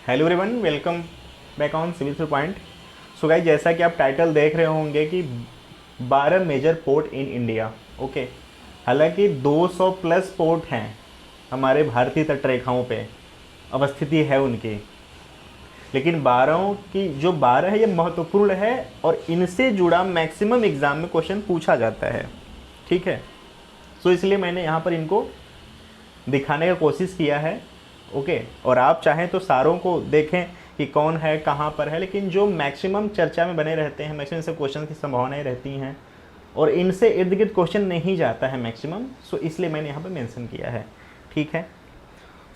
Hello everyone, welcome back on civil through point. So guys, जैसा कि आप title देख रहे होंगे कि 12 major port in India. Okay, हालांकि 200 प्लस पोर्ट हैं हमारे भारतीय तट रेखाओं पे अवस्थिति है उनकी, लेकिन 12 की जो 12 है ये महत्वपूर्ण है और इनसे जुड़ा मैक्सिमम एग्जाम में क्वेश्चन पूछा जाता है। ठीक है, सो इसलिए मैंने यहाँ पर इनको दिखाने का कोशिश किया है। ओके, और आप चाहें तो सारों को देखें कि कौन है कहाँ पर है, लेकिन जो मैक्सिमम चर्चा में बने रहते हैं, मैक्सिमम से क्वेश्चन की संभावनाएं रहती हैं और इनसे इर्द गिर्द क्वेश्चन नहीं जाता है मैक्सिमम, सो इसलिए मैंने यहाँ पर मेंशन किया है। ठीक है,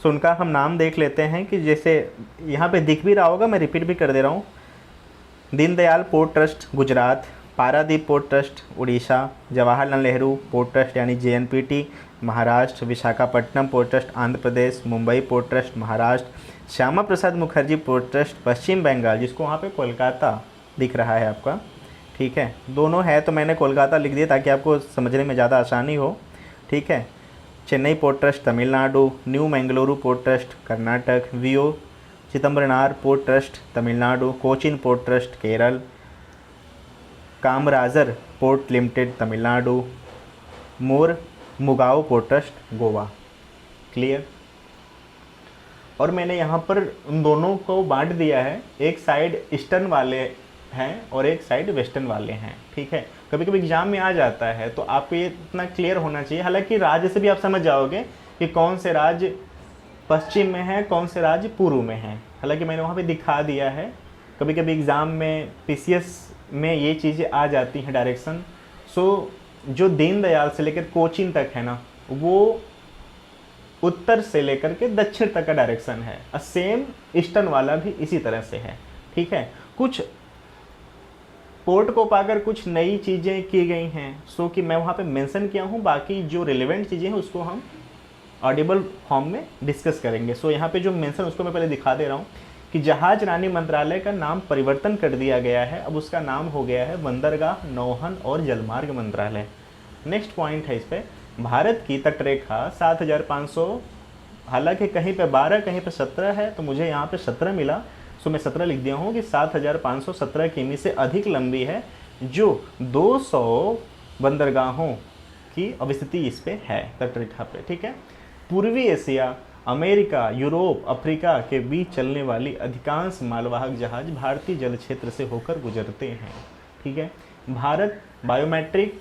सो उनका हम नाम देख लेते हैं कि जैसे यहाँ पे दिख भी रहा होगा, मैं रिपीट भी कर दे रहा हूँ। Deendayal port trust Gujarat, Paradip port trust Orissa, Jawaharlal Nehru port trust यानी JNPT Maharashtra, Visakhapatnam port trust Andhra Pradesh, Mumbai port trust Maharashtra, Shyama Prasad Mukherjee port trust Paschim Bengal, जिसको वहाँ पे कोलकाता दिख रहा है आपका। ठीक है, दोनों है तो मैंने कोलकाता लिख दिया ताकि आपको समझने में ज़्यादा आसानी हो। ठीक है, Chennai port trust Tamil Nadu, new Mangaluru port trust Karnataka, VO Chidambaranar port trust Tamil Nadu, Cochin port trust Kerala, Kamarajar port limited Tamil Nadu, Mormugao port trust Goa. Clear. और मैंने यहाँ पर उन दोनों को बांट दिया है, एक साइड ईस्टर्न वाले हैं और एक साइड वेस्टर्न वाले हैं। ठीक है, कभी कभी एग्जाम में आ जाता है तो आपको ये इतना क्लियर होना चाहिए। हालांकि राज्य से भी आप समझ जाओगे कि कौन से राज्य पश्चिम में है, कौन से राज्य पूर्व में है। हालांकि मैंने वहाँ पे दिखा दिया है। कभी कभी एग्ज़ाम में PCS में ये चीज़ें आ जाती हैं डायरेक्शन। सो जो दीनदयाल से लेकर कोचीन तक है ना, वो उत्तर से लेकर के दक्षिण तक का डायरेक्शन है। सेम ईस्टर्न वाला भी इसी तरह से है। ठीक है, कुछ पोर्ट को पाकर कुछ नई चीज़ें की गई हैं, सो कि मैं वहाँ पे मेंशन किया हूँ। बाकी जो रिलेवेंट चीज़ें हैं उसको हम ऑडिबल फॉर्म में डिस्कस करेंगे। सो यहाँ पे जो मेंशन उसको मैं पहले दिखा दे रहा हूँ कि जहाज रानी मंत्रालय का नाम परिवर्तन कर दिया गया है। अब उसका नाम हो गया है बंदरगाह, नौहन और जलमार्ग मंत्रालय। नेक्स्ट पॉइंट है इस पर, भारत की तटरेखा 7500, हालांकि कहीं पे 12 कहीं पे 17 है, तो मुझे यहाँ पे 17 मिला, सो मैं 17 लिख दिया हूँ कि 7517 किमी से अधिक लंबी है, जो 200 बंदरगाहों की अवस्थिति इस पे है तटरेखा पे। ठीक है, पूर्वी एशिया, अमेरिका, यूरोप, अफ्रीका के बीच चलने वाली अधिकांश मालवाहक जहाज भारतीय जल क्षेत्र से होकर गुजरते हैं। ठीक है, भारत बायोमेट्रिक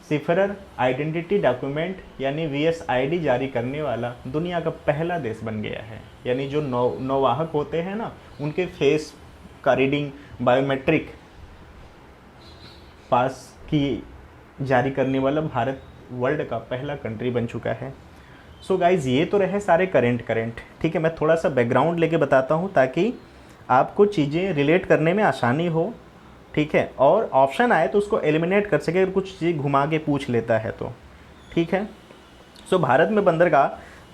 सिफरर आइडेंटिटी डॉक्यूमेंट यानी VSID जारी करने वाला दुनिया का पहला देश बन गया है। यानी जो नौवाहक होते हैं ना, उनके फेस का रीडिंग बायोमेट्रिक पास की जारी करने वाला भारत वर्ल्ड का पहला कंट्री बन चुका है। सो गाइज, ये तो रहे सारे करेंट। ठीक है, मैं थोड़ा सा बैकग्राउंड लेके बताता हूँ ताकि आपको चीज़ें रिलेट करने में आसानी हो। ठीक है, और ऑप्शन आए तो उसको एलिमिनेट कर सके अगर कुछ चीज़ घुमा के पूछ लेता है तो। ठीक है, सो भारत में बंदरगाह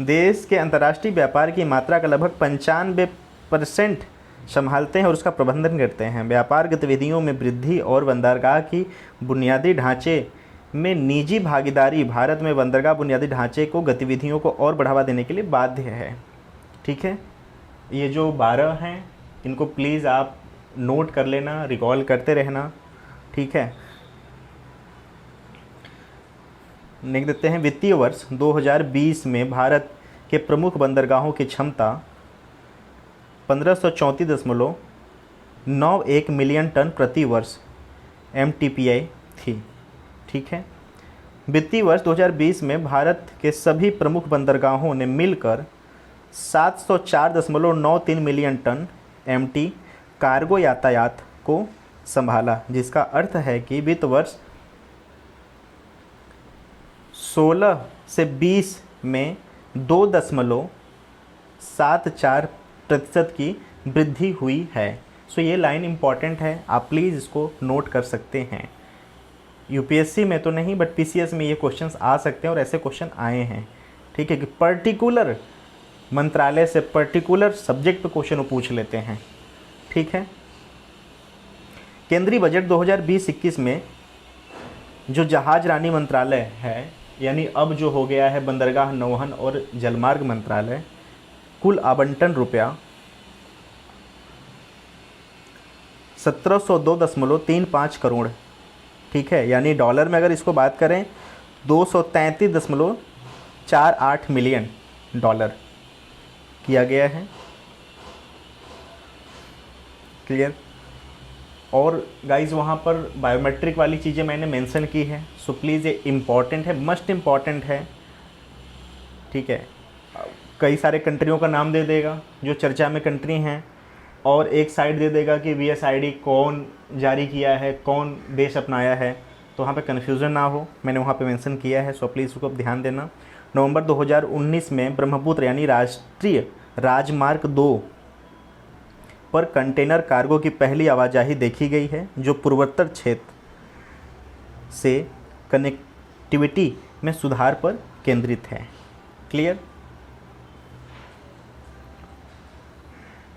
देश के अंतर्राष्ट्रीय व्यापार की मात्रा का लगभग 95% संभालते हैं और उसका प्रबंधन करते हैं। व्यापार गतिविधियों में वृद्धि और बंदरगाह की बुनियादी ढांचे में निजी भागीदारी भारत में बंदरगाह बुनियादी ढांचे को गतिविधियों को और बढ़ावा देने के लिए बाध्य है। ठीक है, ये जो 12 हैं इनको प्लीज़ आप नोट कर लेना, रिकॉल करते रहना। ठीक है, लिख देते हैं, वित्तीय वर्ष 2020 में भारत के प्रमुख बंदरगाहों की क्षमता 1534.91 मिलियन टन प्रति वर्ष MTPI थी। ठीक है, वित्तीय वर्ष 2020 में भारत के सभी प्रमुख बंदरगाहों ने मिलकर 704.93 मिलियन टन MT कार्गो यातायात को संभाला, जिसका अर्थ है कि वित्त वर्ष 16 से 20 में 2.74% की वृद्धि हुई है। सो ये लाइन इम्पॉर्टेंट है, आप प्लीज़ इसको नोट कर सकते हैं। UPSC में तो नहीं बट PCS में ये क्वेश्चंस आ सकते हैं और ऐसे क्वेश्चन आए हैं। ठीक है, कि पर्टिकुलर मंत्रालय से पर्टिकुलर सब्जेक्ट पे क्वेश्चन पूछ लेते हैं। ठीक है, केंद्रीय बजट 2020-21 में जो जहाज रानी मंत्रालय है, यानी अब जो हो गया है बंदरगाह, नौहन और जलमार्ग मंत्रालय, कुल आवंटन रुपया 1702.35 करोड़, ठीक है, यानी डॉलर में अगर इसको बात करें 233.48 मिलियन डॉलर किया गया है। क्लियर। और गाइज वहाँ पर बायोमेट्रिक वाली चीज़ें मैंने मेंशन की है, सो प्लीज़ ये इम्पॉर्टेंट है, मस्ट इम्पॉर्टेंट है, ठीक है। कई सारे कंट्रियों का नाम दे देगा जो चर्चा में कंट्री हैं, और एक साइड दे देगा कि VSID कौन जारी किया है, कौन देश अपनाया है, तो वहाँ पे कन्फ्यूज़न ना हो, मैंने वहाँ पे मेंशन किया है, सो प्लीज़ उसको ध्यान देना। नवंबर 2019 में ब्रह्मपुत्र यानी राष्ट्रीय राजमार्ग 2 पर कंटेनर कार्गो की पहली आवाजाही देखी गई है, जो पूर्वोत्तर क्षेत्र से कनेक्टिविटी में सुधार पर केंद्रित है। क्लियर।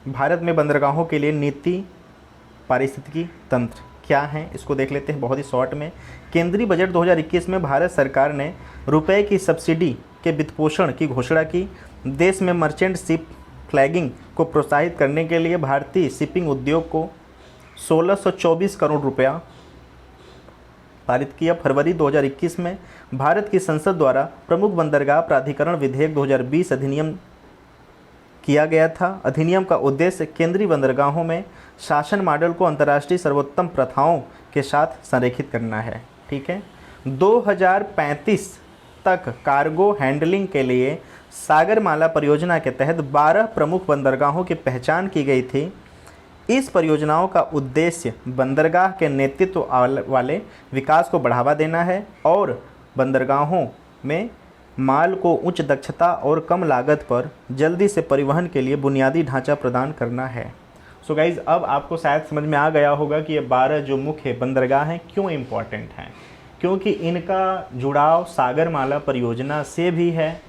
भारत में बंदरगाहों के लिए नीति पारिस्थितिकी तंत्र क्या है, इसको देख लेते हैं बहुत ही शॉर्ट में। केंद्रीय बजट 2021 में भारत सरकार ने रुपए की सब्सिडी के वित्तपोषण की घोषणा की। देश में मर्चेंट शिप फ्लैगिंग को प्रोत्साहित करने के लिए भारतीय शिपिंग उद्योग को 1624 करोड़ रुपया पारित किया। फरवरी 2021 में भारत की संसद द्वारा प्रमुख बंदरगाह प्राधिकरण विधेयक 2020 अधिनियम किया गया था। अधिनियम का उद्देश्य केंद्रीय बंदरगाहों में शासन मॉडल को अंतर्राष्ट्रीय सर्वोत्तम प्रथाओं के साथ संरेखित करना है, ठीक है। 2035 तक कार्गो हैंडलिंग के लिए सागरमाला परियोजना के तहत 12 प्रमुख बंदरगाहों की पहचान की गई थी। इस परियोजनाओं का उद्देश्य बंदरगाह के नेतृत्व वाले विकास को बढ़ावा देना है और बंदरगाहों में माल को उच्च दक्षता और कम लागत पर जल्दी से परिवहन के लिए बुनियादी ढांचा प्रदान करना है। सो गाइज़, अब आपको शायद समझ में आ गया होगा कि ये 12 जो मुख्य बंदरगाह हैं क्यों इम्पॉर्टेंट हैं, क्योंकि इनका जुड़ाव सागरमाला परियोजना से भी है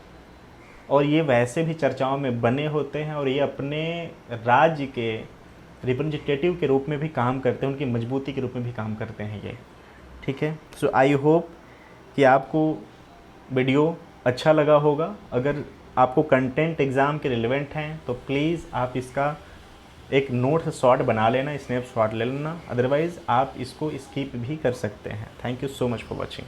और ये वैसे भी चर्चाओं में बने होते हैं और ये अपने राज्य के रिप्रेजेंटेटिव के रूप में भी काम करते हैं, उनकी मजबूती के रूप में भी काम करते हैं ये, ठीक है। सो आई होप कि आपको वीडियो अच्छा लगा होगा। अगर आपको कंटेंट एग्ज़ाम के रिलेवेंट हैं तो प्लीज़ आप इसका एक नोट शॉट बना लेना, स्नैपशॉट ले लेना, अदरवाइज़ आप इसको स्किप भी कर सकते हैं। Thank you so much for watching.